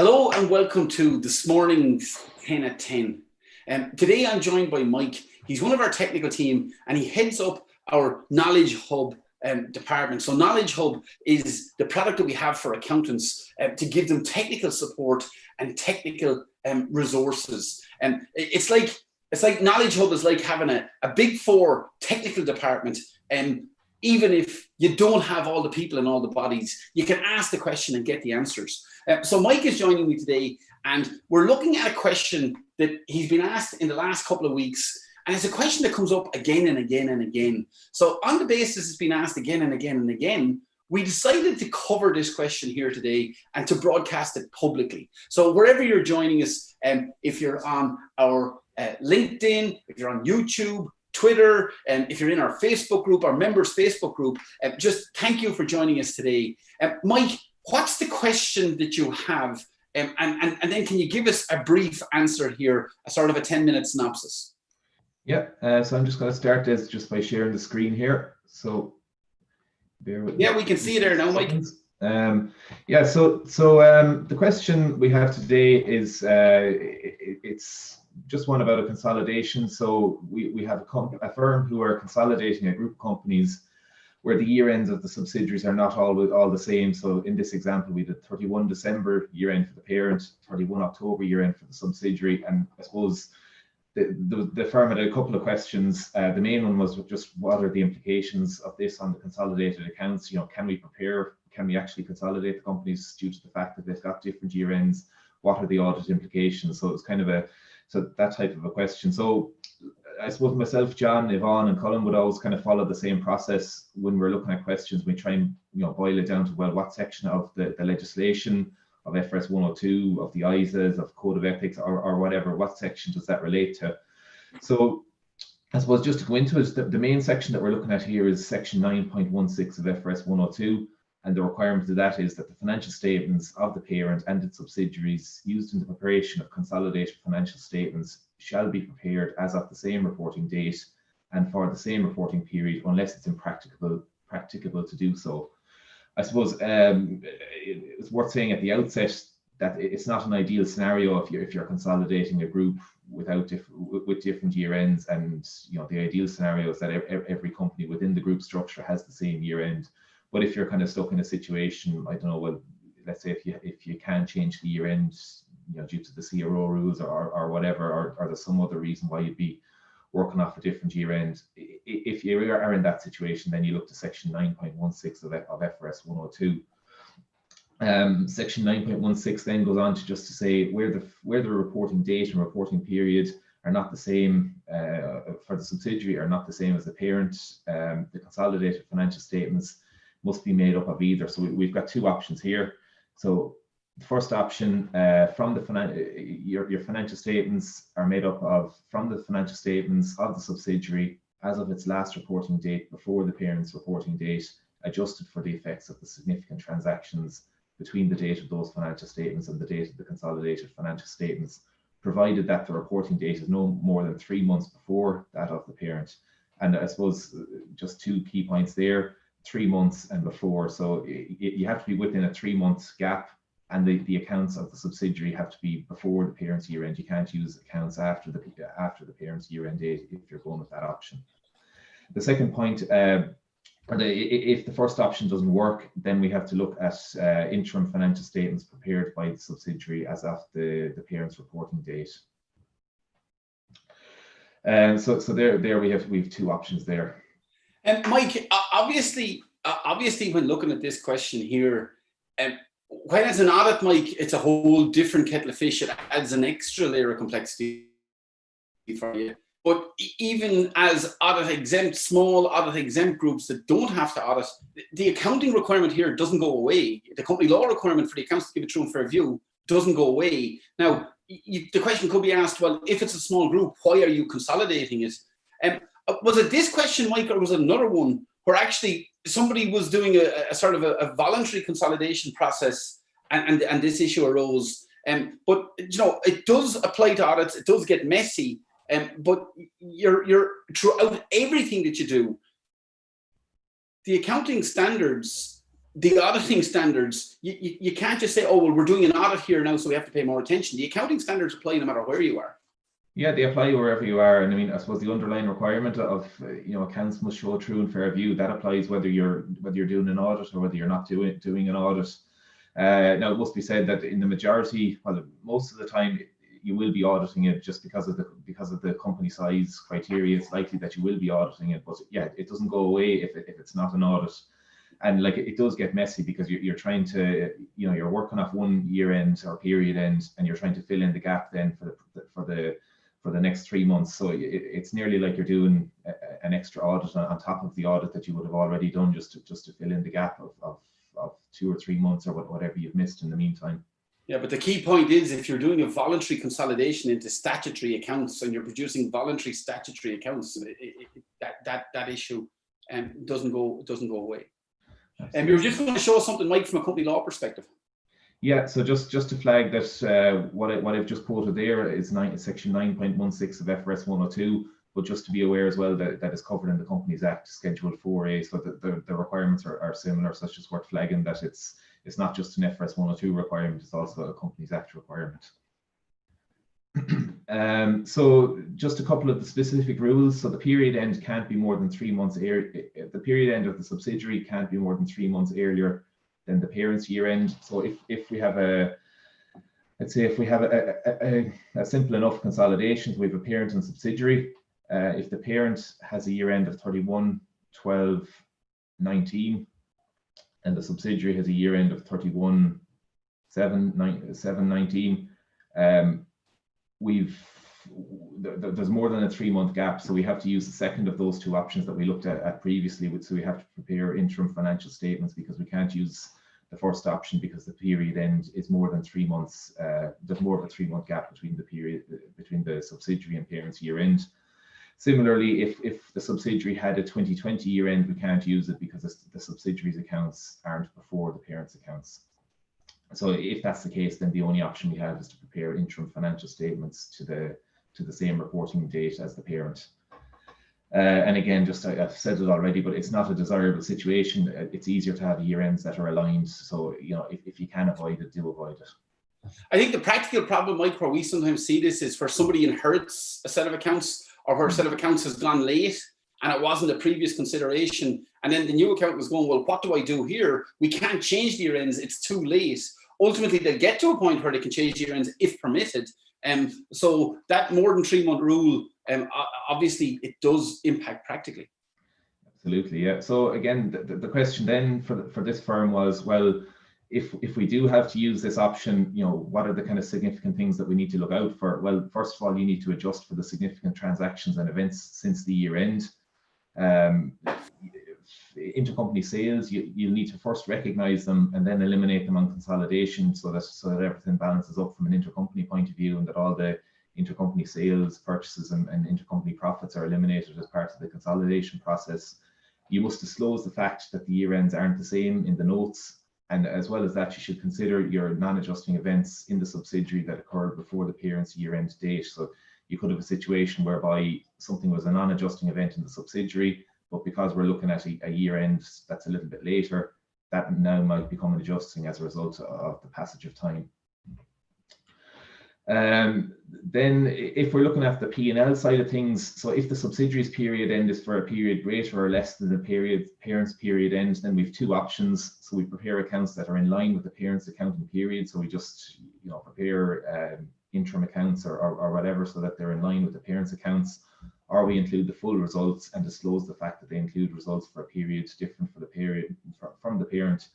Hello and welcome to this morning's 10 at 10. Today I'm joined by Mike. He's one of our technical team and he heads up our KnowledgeHUB department. So KnowledgeHUB is the product that we have for accountants to give them technical support and technical resources. And it's like KnowledgeHUB is like having a big four technical department. Even if you don't have all the people and all the bodies, you can ask the question and get the answers. So Mike is joining me today, and we're looking at a question that he's been asked in the last couple of weeks, and it's a question that comes up again and again and again. So on the basis it's been asked again and again and again, we decided to cover this question here today and to broadcast it publicly. So wherever you're joining us, if you're on our LinkedIn, if you're on YouTube, Twitter, and if you're in our Facebook group, our members Facebook group, just thank you for joining us today. Mike, what's the question that you have? And then can you give us a brief answer here, a sort of a 10-minute synopsis? Yeah, so I'm just going to start this just by sharing the screen here. So bear with me. Yeah, we can see it there now, Mike. Yeah, so the question we have today is, it's just one about a consolidation. So we have a firm who are consolidating a group of companies where the year ends of the subsidiaries are not all the same. So in this example, we did 31 December year end for the parent, 31 October year end for the subsidiary. And I suppose the firm had a couple of questions. The main one was just what are the implications of this on the consolidated accounts? You know, can we actually consolidate the companies due to the fact that they've got different year ends? What are the audit implications? So it's kind of that type of a question. So I suppose myself, John, Yvonne, and Colin would always kind of follow the same process when we're looking at questions. We try and boil it down to, well, what section of the legislation of FRS 102, of the ISAs, of Code of Ethics, or whatever, what section does that relate to? So I suppose just to go into it, the main section that we're looking at here is section 9.16 of FRS 102. And the requirement of that is that the financial statements of the parent and its subsidiaries used in the preparation of consolidated financial statements shall be prepared as of the same reporting date and for the same reporting period, unless it's impracticable to do so. I suppose it's worth saying at the outset that it's not an ideal scenario if you're consolidating a group with different year ends, and the ideal scenario is that every company within the group structure has the same year end. But if you're kind of stuck in a situation, I don't know, well, let's say if you can change the year end, due to the CRO rules or whatever, or there's some other reason why you'd be working off a different year end. If you are in that situation, then you look to section 9.16 of FRS 102. Section 9.16 then goes on to say where the reporting date and reporting period are not the same for the subsidiary, are not the same as the parent, the consolidated financial statements must be made up of either. So we've got two options here. So the first option, from your financial statements are made up of from the financial statements of the subsidiary as of its last reporting date before the parent's reporting date, adjusted for the effects of the significant transactions between the date of those financial statements and the date of the consolidated financial statements, provided that the reporting date is no more than 3 months before that of the parent. And I suppose just two key points there. 3 months and before, so you have to be within a 3-month gap, and the accounts of the subsidiary have to be before the parent's year end. You can't use accounts after the parent's year end date if you're going with that option. The second point, if the first option doesn't work, then we have to look at interim financial statements prepared by the subsidiary as of the parent's reporting date. So there we have two options there. And Mike, obviously, when looking at this question here, when it's an audit, Mike, it's a whole different kettle of fish. It adds an extra layer of complexity for you. But even as small audit exempt groups that don't have to audit, the accounting requirement here doesn't go away. The company law requirement for the accounts to give a true and fair view doesn't go away. Now, the question could be asked, well, if it's a small group, why are you consolidating it? Was it this question, Mike, or was it another one where actually somebody was doing a sort of a voluntary consolidation process and this issue arose? But it does apply to audits. It does get messy. But you're throughout everything that you do, the accounting standards the auditing standards, you can't just say, oh, well, we're doing an audit here now, so we have to pay more attention. The accounting standards apply no matter where you are. Yeah, they apply wherever you are. And I mean, I suppose the underlying requirement of, accounts must show true and fair view. That applies whether you're doing an audit or whether you're not doing an audit. Now, it must be said that in the majority, well, most of the time, you will be auditing it just because of the company size criteria. It's likely that you will be auditing it, but yeah, it doesn't go away if it's not an audit. And like, it does get messy because you're trying to, you're working off one year end or period end, and you're trying to fill in the gap then for the next 3 months. So it's nearly like you're doing an extra audit on top of the audit that you would have already done just to fill in the gap of 2 or 3 months or whatever you've missed in the meantime. Yeah, but the key point is, if you're doing a voluntary consolidation into statutory accounts and you're producing voluntary statutory accounts, that issue doesn't go away. And you're just going to show something, Mike, from a company law perspective. Yeah, so just to flag that what I've just quoted there is section 9.16 of FRS 102, but just to be aware as well that is covered in the Companies Act Schedule 4A, so the requirements are similar. So it's just worth flagging that it's not just an FRS 102 requirement, it's also a Companies Act requirement. So just a couple of the specific rules. So the period end can't be more than 3 months the period end of the subsidiary can't be more than 3 months earlier than the parent's year end. So if we have a simple enough consolidation, we have a parent and subsidiary. If the parent has a year end of 31/12/19 and the subsidiary has a year end of 31/7/19, there's more than a 3 month gap, so we have to use the second of those two options that we looked at previously. So we have to prepare interim financial statements because we can't use the first option because the period end is more than 3 months. There's more of a 3 month gap between the subsidiary and parent's year end. Similarly, if the subsidiary had a 2020 year end, we can't use it because the subsidiary's accounts aren't before the parent's accounts. So if that's the case, then the only option we have is to prepare interim financial statements to the same reporting date as the parent. And again, I've said it already, but it's not a desirable situation. It's easier to have year ends that are aligned. So if you can avoid it, do avoid it. I think the practical problem, Mike, where we sometimes see this is where somebody inherits a set of accounts, or where a set of accounts has gone late and it wasn't a previous consideration, and then the new accountant was going, well, what do I do here? We can't change the year ends, it's too late. Ultimately, they'll get to a point where they can change year ends if permitted. So that more than 3 month rule, obviously, it does impact practically. Absolutely, yeah. So again, the question then for this firm was, well, if we do have to use this option, what are the kind of significant things that we need to look out for? Well, first of all, you need to adjust for the significant transactions and events since the year end. Intercompany sales, you'll need to first recognize them and then eliminate them on consolidation so that everything balances up from an intercompany point of view, and that all the intercompany sales, purchases and intercompany profits are eliminated as part of the consolidation process. You must disclose the fact that the year ends aren't the same in the notes. And as well as that, you should consider your non-adjusting events in the subsidiary that occurred before the parent's year-end date. So you could have a situation whereby something was a non-adjusting event in the subsidiary, but because we're looking at a year-end that's a little bit later, that now might become an adjusting as a result of the passage of time. Then if we're looking at the P&L side of things, so if the subsidiary's period end is for a period greater or less than the parent's period end, then we have two options. So we prepare accounts that are in line with the parent's accounting period. So we just prepare interim accounts or whatever so that they're in line with the parent's accounts, or we include the full results and disclose the fact that they include results for a period different for the period from the parent.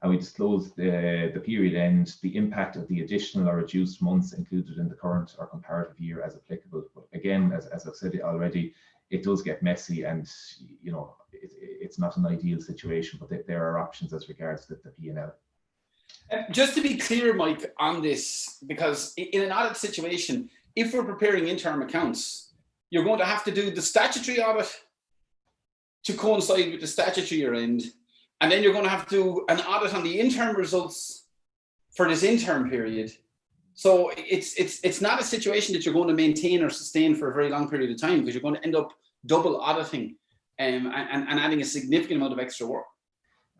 And we disclose the period end, the impact of the additional or reduced months included in the current or comparative year as applicable. But again, as I've said already, it does get messy, and it's not an ideal situation, but there are options as regards to the P&L. Just to be clear, Mike, on this, because in an audit situation, if we're preparing interim accounts, you're going to have to do the statutory audit to coincide with the statutory year end. And then you're going to have to do an audit on the interim results for this interim period. So it's not a situation that you're going to maintain or sustain for a very long period of time, because you're going to end up double auditing and adding a significant amount of extra work.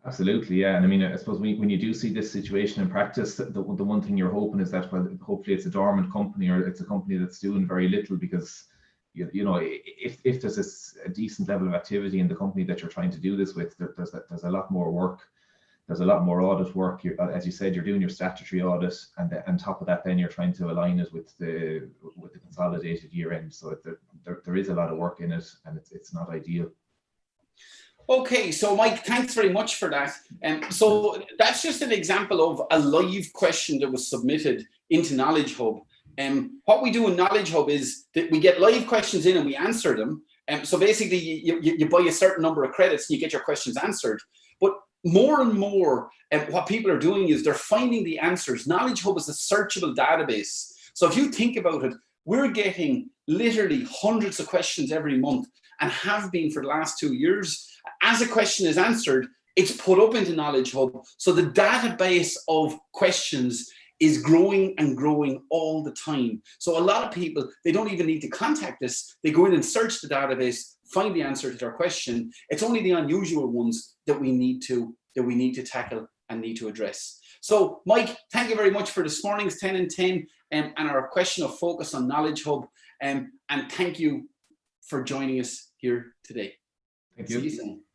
Absolutely, yeah. And I mean, I suppose when you do see this situation in practice, the one thing you're hoping is that, well, hopefully it's a dormant company, or it's a company that's doing very little, because you know, if there's a decent level of activity in the company that you're trying to do this with, there's a lot more work. There's a lot more audit work. As you said, you're doing your statutory audit, and on top of that, then you're trying to align it with the consolidated year end. So there is a lot of work in it, and it's not ideal. Okay, so Mike, thanks very much for that. So that's just an example of a live question that was submitted into KnowledgeHUB. What we do in KnowledgeHUB is that we get live questions in and we answer them. So basically, you buy a certain number of credits and you get your questions answered. But more and more, what people are doing is they're finding the answers. KnowledgeHUB is a searchable database. So if you think about it, we're getting literally hundreds of questions every month, and have been for the last 2 years. As a question is answered, it's put up into KnowledgeHUB. So the database of questions is growing and growing all the time. So a lot of people, they don't even need to contact us. They go in and search the database, find the answer to their question. It's only the unusual ones that we need to tackle and need to address. So Mike, thank you very much for this morning's 10 and 10 and our question of focus on KnowledgeHUB. And thank you for joining us here today. Thank you. See you soon.